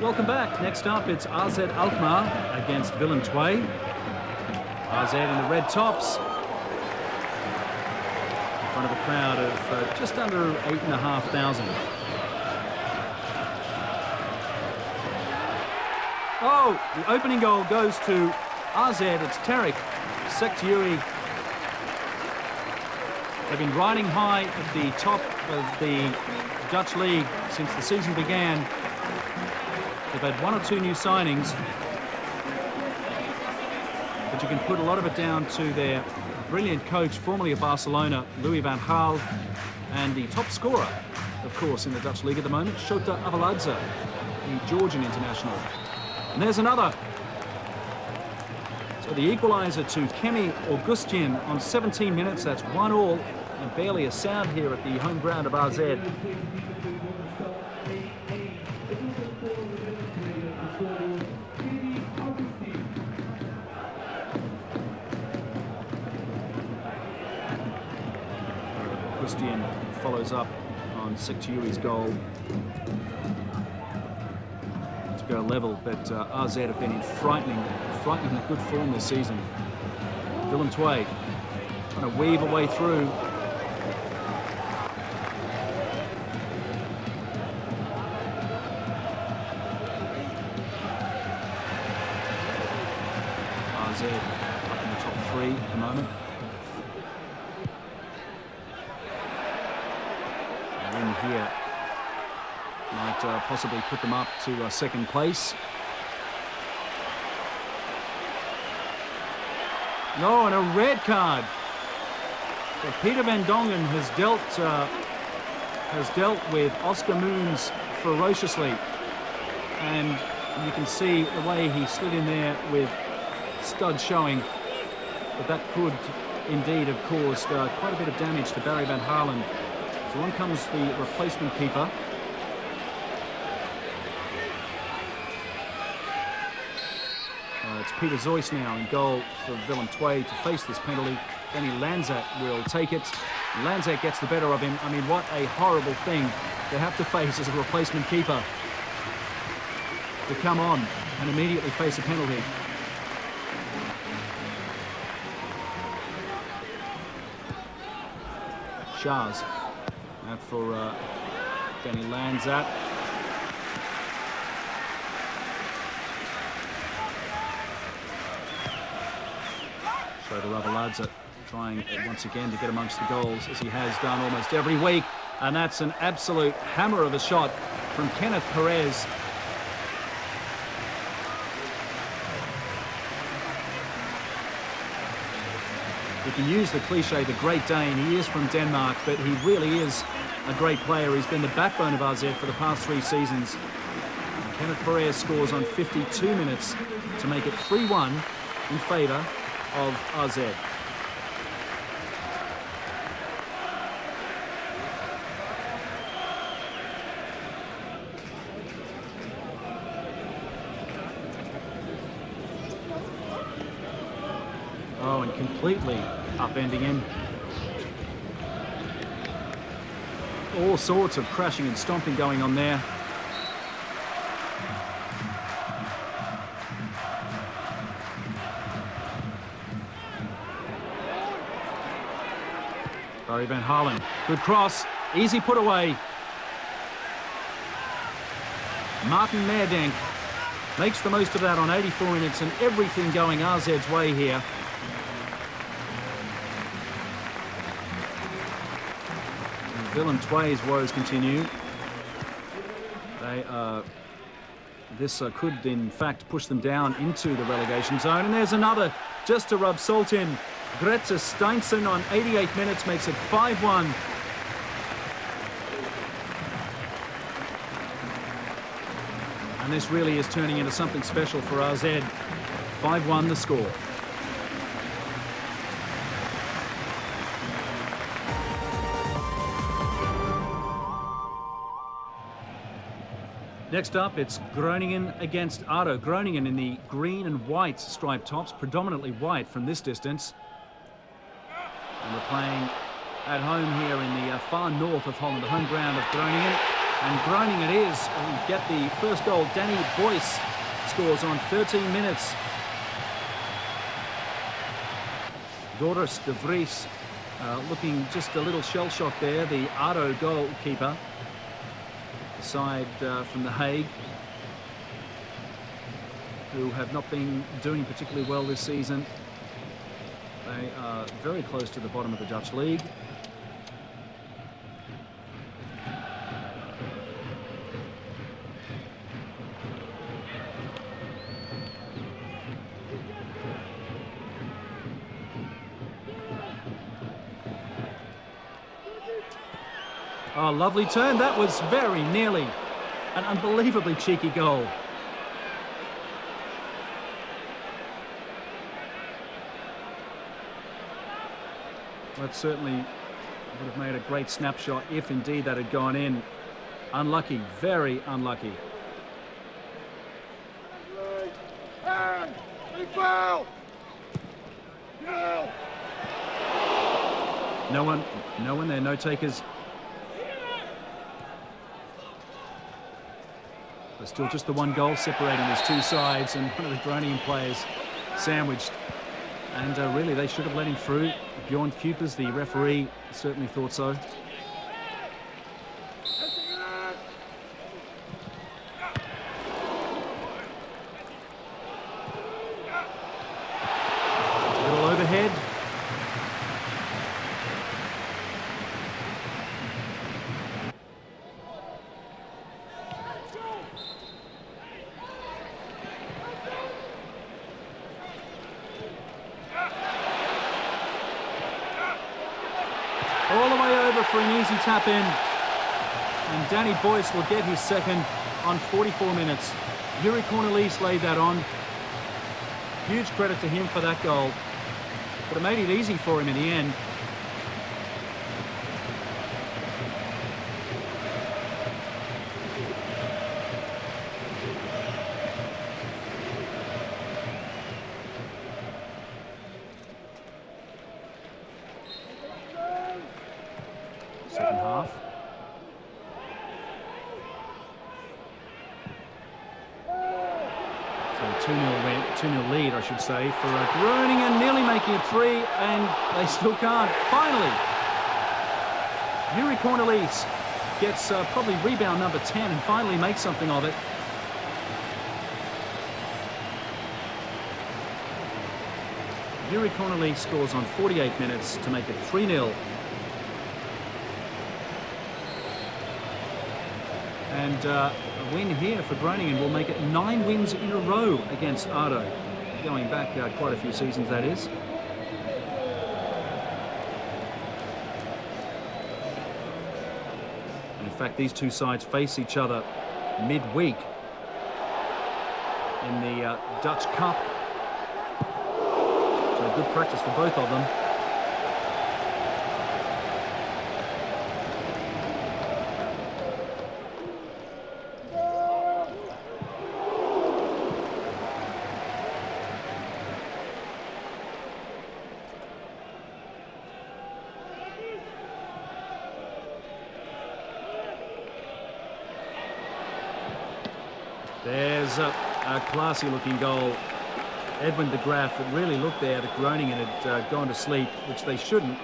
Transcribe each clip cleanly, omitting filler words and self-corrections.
Welcome back. Next up, it's AZ Alkmaar against Willem II. AZ in the red tops. In front of a crowd of just under 8,500. Oh, the opening goal goes to AZ. It's Tarek Sektiuri. They've been riding high at the top of the Dutch league since the season began. They've had one or two new signings, but you can put a lot of it down to their brilliant coach, formerly of Barcelona, Louis van Gaal, and the top scorer, of course, in the Dutch league at the moment, Shota Avaladze, the Georgian international. And there's another. So the equaliser to Kemi Augustian on 17 minutes. That's 1-1, and barely a sound here at the home ground of AZ. Augustian follows up on Sektiuri's goal to go level, but AZ have been in frighteningly good form this season. Willem II trying to weave a way through. AZ up in the top three at the moment. Here might possibly put them up to second place. No, and a red card. So Peter van Dongen has dealt with Oscar Moons ferociously, and you can see the way he slid in there with stud showing that could indeed have caused quite a bit of damage to Barry van Halen. So on comes the replacement keeper. It's Peter Zoyce now in goal for Willem II to face this penalty. Danny Lanzat will take it. Lanzat gets the better of him. I mean, what a horrible thing to have to face as a replacement keeper. To come on and immediately face a penalty. Shahs. Out for Danny Lanzat. Shota Avaladze trying once again to get amongst the goals, as he has done almost every week. And that's an absolute hammer of a shot from Kenneth Perez. We can use the cliche, the Great Dane. He is from Denmark, but he really is a great player. He's been the backbone of AZ for the past 3 seasons. And Kenneth Perez scores on 52 minutes to make it 3-1 in favour of AZ. Oh, and completely upending him. All sorts of crashing and stomping going on there. Barry van Halen, good cross, easy put away. Martin Meerdank makes the most of that on 84 minutes, and everything going AZ's way here. Willem II's woes continue. This could, in fact, push them down into the relegation zone. And there's another, just to rub salt in. Greta Steinsen on 88 minutes makes it 5-1. And this really is turning into something special for AZ. 5-1 the score. Next up, it's Groningen against ADO. Groningen in the green and white striped tops, predominantly white from this distance. And we're playing at home here in the far north of Holland, the home ground of Groningen. And Groningen it is. We get the first goal. Danny Boyce scores on 13 minutes. Doris de Vries looking just a little shell-shocked there, the ADO goalkeeper. The side from The Hague, who have not been doing particularly well this season. They are very close to the bottom of the Dutch league. Oh, lovely turn. That was very nearly an unbelievably cheeky goal. That certainly would have made a great snapshot if indeed that had gone in. Unlucky, very unlucky. No one there, no takers. There's still just the one goal separating these two sides, and one of the Groningen players sandwiched. And really, they should have let him through. Bjorn Kupers, the referee, certainly thought so. Little overhead. All the way over for an easy tap in. And Danny Boyce will get his second on 44 minutes. Yuri Cornelis laid that on. Huge credit to him for that goal. But it made it easy for him in the end. Second half. So 2-0 lead, I should say, for Groningen, nearly making it 3, and they still can't. Finally, Yuri Cornelis gets probably rebound number 10 and finally makes something of it. Yuri Cornelis scores on 48 minutes to make it 3-0. And a win here for Groningen will make it 9 wins in a row against ADO. Going back quite a few seasons, that is. And in fact, these two sides face each other midweek in the Dutch Cup. So good practice for both of them. There's a classy-looking goal. Edwin de Graaf, it really looked there that Groningen had gone to sleep, which they shouldn't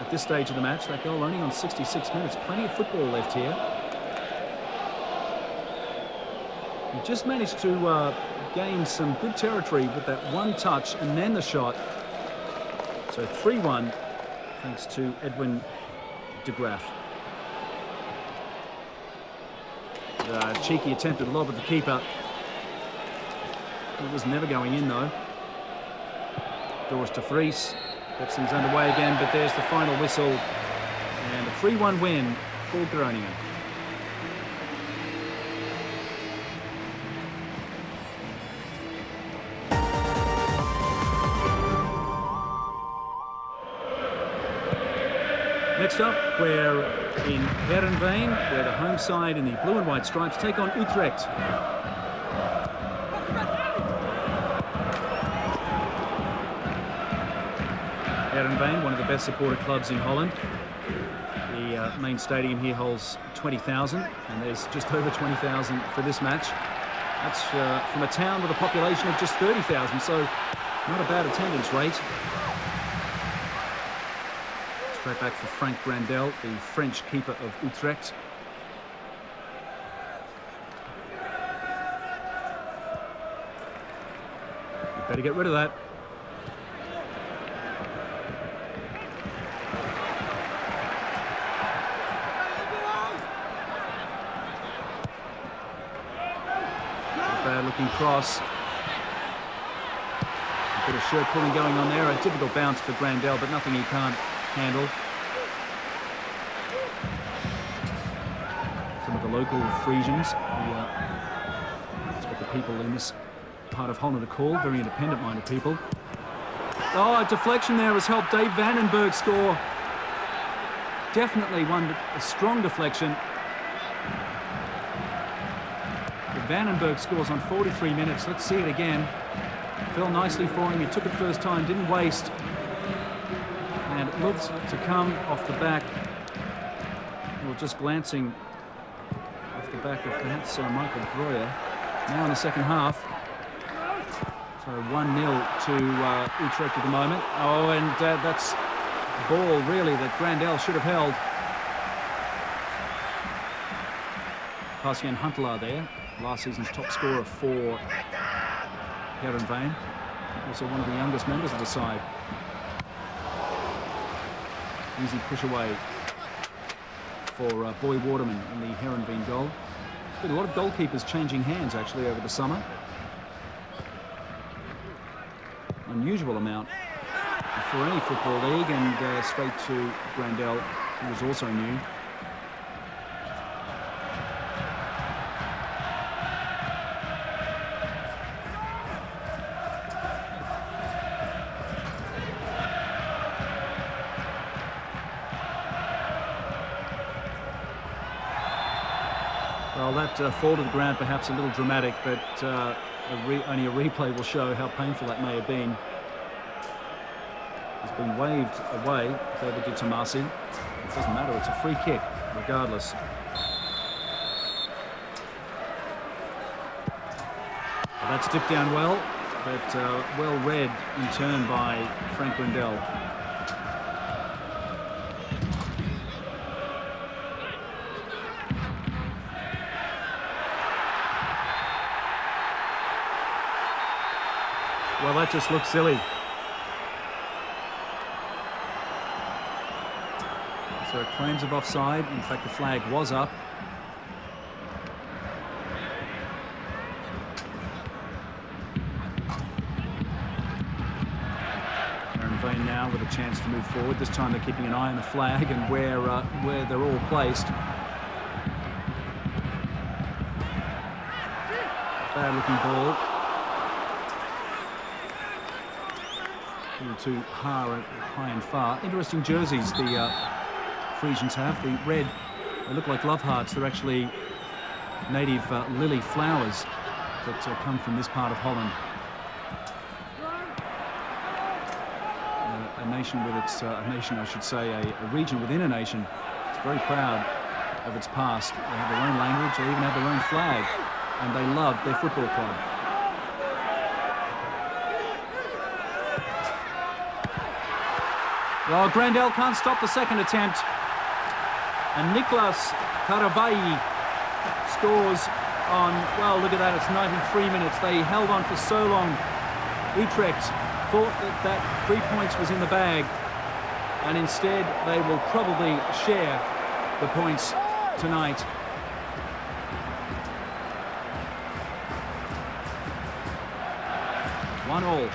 at this stage of the match. That goal only on 66 minutes. Plenty of football left here. He just managed to gain some good territory with that one touch and then the shot. So 3-1 thanks to Edwin de Graaf. Cheeky attempted lob at the keeper. It was never going in though. Doris de Vries gets things underway again, but there's the final whistle. And a 3-1 win for Groningen. Next up, we're in Heerenveen, where the home side in the blue and white stripes take on Utrecht. Heerenveen, one of the best supported clubs in Holland. The main stadium here holds 20,000, and there's just over 20,000 for this match. That's from a town with a population of just 30,000, so not a bad attendance rate. Straight back for Frank Grandel, the French keeper of Utrecht. You better get rid of that. Bad-looking cross. A bit of shirt pulling going on there. A difficult bounce for Grandel, but nothing he can't handle. Some of the local Frisians, that's what the people in this part of Holland are called, very independent-minded people. Oh, a deflection there has helped Dave Vandenberg score. Definitely a strong deflection. Vandenberg scores on 43 minutes. Let's see it again. Fell nicely for him. He took it first time, didn't waste. And it looked to come off the back. Well, just glancing off the back of perhaps Michael Breuer. Now in the second half. So 1-0 to Utrecht at the moment. Oh, and that's a ball, really, that Grandel should have held. Pascal Huntelaar there. Last season's top scorer for Heerenveen. Also one of the youngest members of the side. Easy push away for Boy Waterman in the Heerenveen goal. Been a lot of goalkeepers changing hands actually over the summer. Unusual amount for any football league, and straight to Grandel, who was also new. Well, that fall to the ground perhaps a little dramatic, but only a replay will show how painful that may have been. It's been waved away, further to Tomasi. It doesn't matter, it's a free kick, regardless. Well, that's dipped down well, but well read in turn by Frank Grandel. Well, that just looks silly. So claims of offside. In fact, the flag was up. Heerenveen now with a chance to move forward. This time they're keeping an eye on the flag and where they're all placed. Bad-looking ball. A little too high and far. Interesting jerseys the Frisians have. The red, they look like love hearts. They're actually native lily flowers that come from this part of Holland. A nation with its, a nation I should say, a region within a nation. It's very proud of its past. They have their own language, they even have their own flag, and they love their football club. Well, Grandel can't stop the second attempt. And Niklas Karavayi scores on, well, look at that, it's 93 minutes. They held on for so long. Utrecht thought that 3 points was in the bag, and instead they will probably share the points tonight. One all.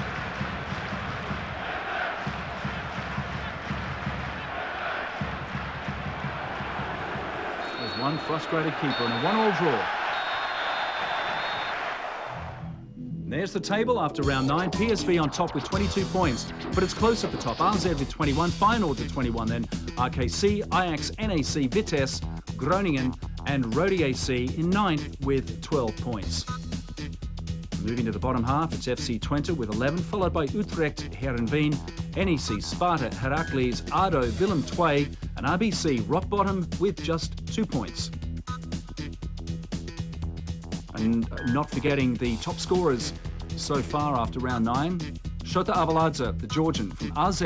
There's one frustrated keeper and a 1-1 draw. There's the table after round 9. PSV on top with 22 points, but it's close at the top. AZ with 21, Feyenoord with 21, then RKC, Ajax, NAC, Vitesse, Groningen and Rode AC in 9th with 12 points. And Moving to the bottom half, it's FC Twente with 11, followed by Utrecht, Heerenveen, NEC, Sparta, Heracles, ADO, Willem II, and RBC rock bottom with just 2 points. And not forgetting the top scorers so far after round 9. Shota Arveladze, the Georgian from AZ,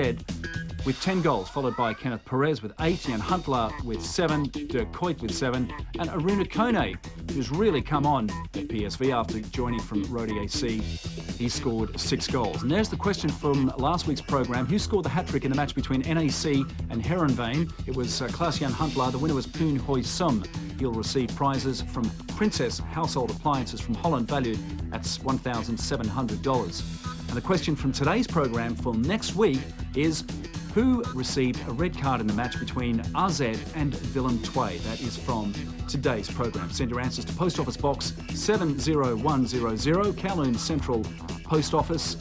with 10 goals, followed by Kenneth Perez with 8, Jan Huntelaar with 7, Dirk Kuyt with 7, and Aruna Kone, who's really come on at PSV after joining from Rode AC. He scored 6 goals. And there's the question from last week's program: who scored the hat-trick in the match between NAC and Heerenveen? It was Klaas-Jan Huntelaar. The winner was Poon Hoi Sum. He'll receive prizes from Princess Household Appliances from Holland, valued at $1,700. And the question from today's program for next week is: who received a red card in the match between AZ and Willem II? That is from today's program. Send your answers to Post Office Box 70100, Kowloon Central Post Office,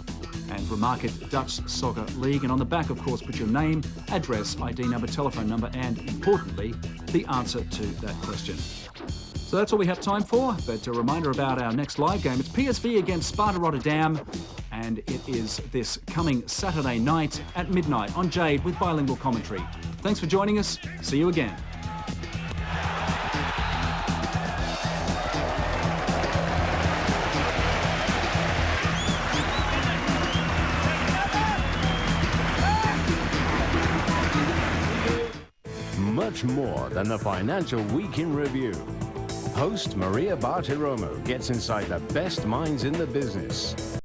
and Remarket Dutch Soccer League. And on the back, of course, put your name, address, ID number, telephone number, and importantly, the answer to that question. So that's all we have time for, but a reminder about our next live game. It's PSV against Sparta Rotterdam, and it is this coming Saturday night at midnight on Jade with bilingual commentary. Thanks for joining us. See you again. Much more than the Financial Week in Review. Host Maria Bartiromo gets inside the best minds in the business